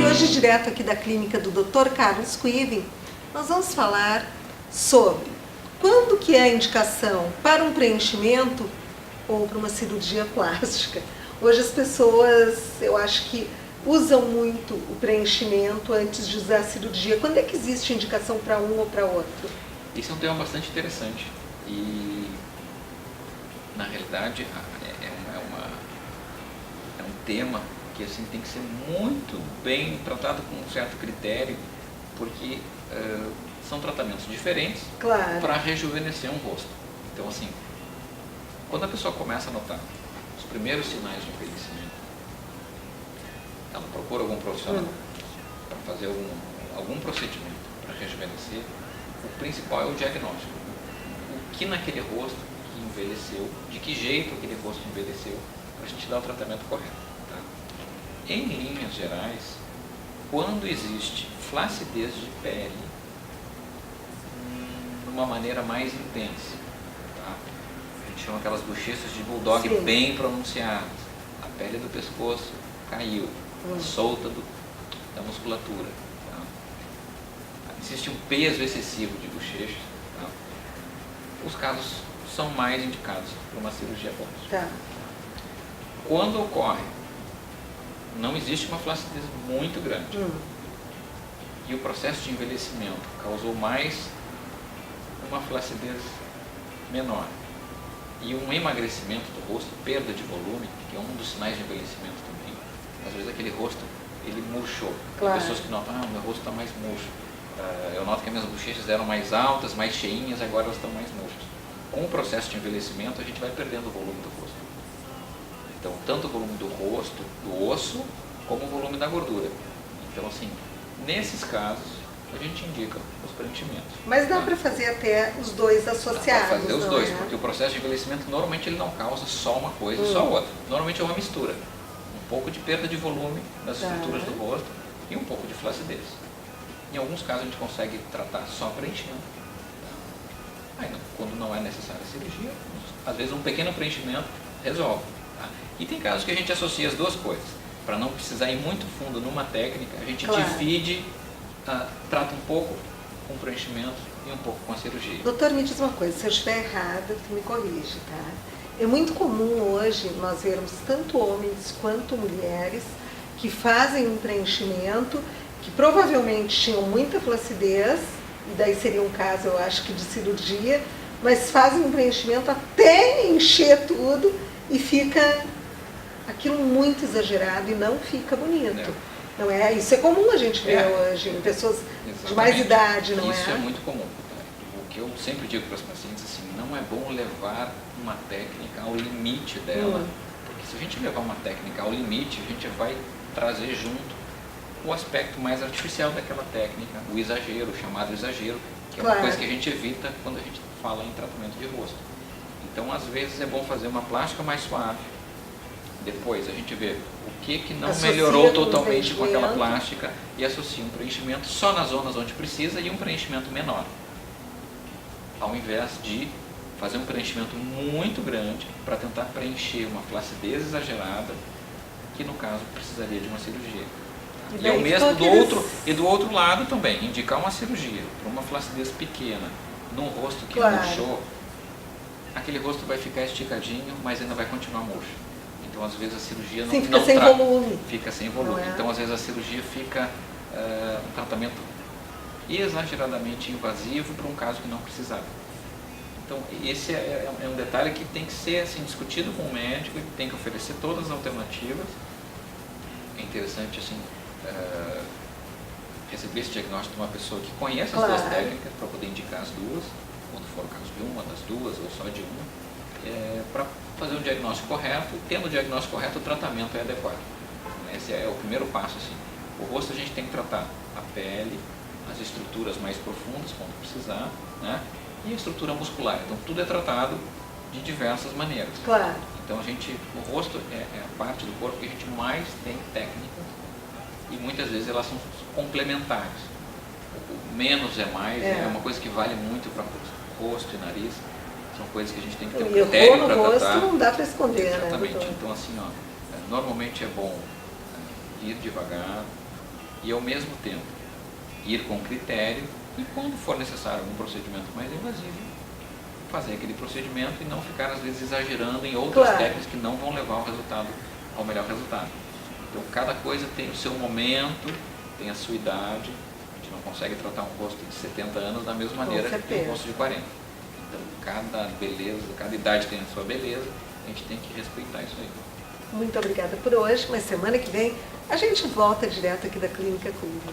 Hoje, direto aqui da clínica do Dr. Carlos Quiven, nós vamos falar sobre quando que é a indicação para um preenchimento ou para uma cirurgia plástica. Hoje as pessoas, eu acho que usam muito o preenchimento antes de usar a cirurgia. Quando é que existe indicação para um ou para outro? Isso é um tema bastante interessante e, na realidade, é um tema que assim, tem que ser muito bem tratado com um certo critério, porque são tratamentos diferentes para rejuvenescer um rosto. Então, assim, quando a pessoa começa a notar os primeiros sinais de envelhecimento, ela procura algum profissional para fazer algum procedimento para rejuvenescer. O principal é o diagnóstico. O que naquele rosto que envelheceu, de que jeito aquele rosto envelheceu, para a gente dar o tratamento correto. Em linhas gerais, quando existe flacidez de pele, de uma maneira mais intensa, tá? A gente chama aquelas bochechas de bulldog bem pronunciadas, a pele do pescoço caiu, solta da musculatura, tá? Existe um peso excessivo de bochecha, tá? Os casos são mais indicados para uma cirurgia plástica. Tá. Quando ocorre, não existe uma flacidez muito grande. E o processo de envelhecimento causou mais uma flacidez menor. E um emagrecimento do rosto, perda de volume, que é um dos sinais de envelhecimento também. Às vezes aquele rosto, ele murchou. Tem pessoas que notam, meu rosto está mais murcho. Eu noto que as minhas bochechas eram mais altas, mais cheinhas, agora elas estão mais murchas. Com o processo de envelhecimento, a gente vai perdendo o volume do rosto. Então, tanto o volume do rosto, do osso, como o volume da gordura. Então, assim, nesses casos, a gente indica os preenchimentos. Mas dá para fazer até os dois associados, dá para fazer os dois, é? porque o processo de envelhecimento, normalmente, ele não causa só uma coisa e só outra. Normalmente é uma mistura. Um pouco de perda de volume das estruturas do rosto e um pouco de flacidez. Em alguns casos, a gente consegue tratar só preenchimento. Aí, quando não é necessária a cirurgia, às vezes um pequeno preenchimento resolve. E tem casos que a gente associa as duas coisas. Para não precisar ir muito fundo numa técnica, a gente divide, trata um pouco com preenchimento e um pouco com a cirurgia. Doutor, me diz uma coisa, se eu estiver errada, tu me corrige, tá? É muito comum hoje nós vermos tanto homens quanto mulheres que fazem um preenchimento, que provavelmente tinham muita flacidez, e daí seria um caso, eu acho que de cirurgia, mas fazem um preenchimento até encher tudo e fica aquilo muito exagerado e não fica bonito. Não é? Isso é comum a gente ver hoje em pessoas de mais idade, não é? Isso é muito comum. O que eu sempre digo para os pacientes, assim, não é bom levar uma técnica ao limite dela, porque se a gente levar uma técnica ao limite, a gente vai trazer junto o aspecto mais artificial daquela técnica, o exagero, o chamado exagero, que é uma coisa que a gente evita quando a gente fala em tratamento de rosto. Então, às vezes, é bom fazer uma plástica mais suave. Depois, a gente vê o que não melhorou totalmente com aquela plástica e associa um preenchimento só nas zonas onde precisa e um preenchimento menor. Ao invés de fazer um preenchimento muito grande para tentar preencher uma flacidez exagerada, que no caso precisaria de uma cirurgia. E é o mesmo do outro lado também, indicar uma cirurgia para uma flacidez pequena, num rosto que murchou, aquele rosto vai ficar esticadinho, mas ainda vai continuar murcho. Então, às vezes, a cirurgia fica sem volume. Fica sem volume. Então, às vezes, a cirurgia fica um tratamento exageradamente invasivo para um caso que não precisava. Então, esse é um detalhe que tem que ser assim, discutido com o médico, ele tem que oferecer todas as alternativas. É interessante, assim, receber esse diagnóstico de uma pessoa que conhece as duas técnicas para poder indicar as duas, quando for o caso de uma das duas ou só de uma, para fazer um diagnóstico correto. Tendo o diagnóstico correto, o tratamento é adequado. Esse é o primeiro passo. Assim. O rosto a gente tem que tratar a pele, as estruturas mais profundas quando precisar, né? E a estrutura muscular. Então tudo é tratado de diversas maneiras. Claro. Então o rosto é a parte do corpo que a gente mais tem técnicas e muitas vezes elas são complementares. O menos é mais, é uma coisa que vale muito para rosto e nariz. São coisas que a gente tem que ter um critério para rosto tratar. não dá para esconder, exatamente. né? Então assim, normalmente é bom ir devagar e ao mesmo tempo ir com critério e quando for necessário algum procedimento mais invasivo, fazer aquele procedimento e não ficar às vezes exagerando em outras técnicas que não vão levar ao melhor resultado. Então cada coisa tem o seu momento, tem a sua idade. A gente não consegue tratar um rosto de 70 anos da mesma maneira que um rosto de 40. Então cada beleza, cada idade tem a sua beleza, a gente tem que respeitar isso aí. Muito obrigada por hoje, mas semana que vem a gente volta direto aqui da Clínica Cuido.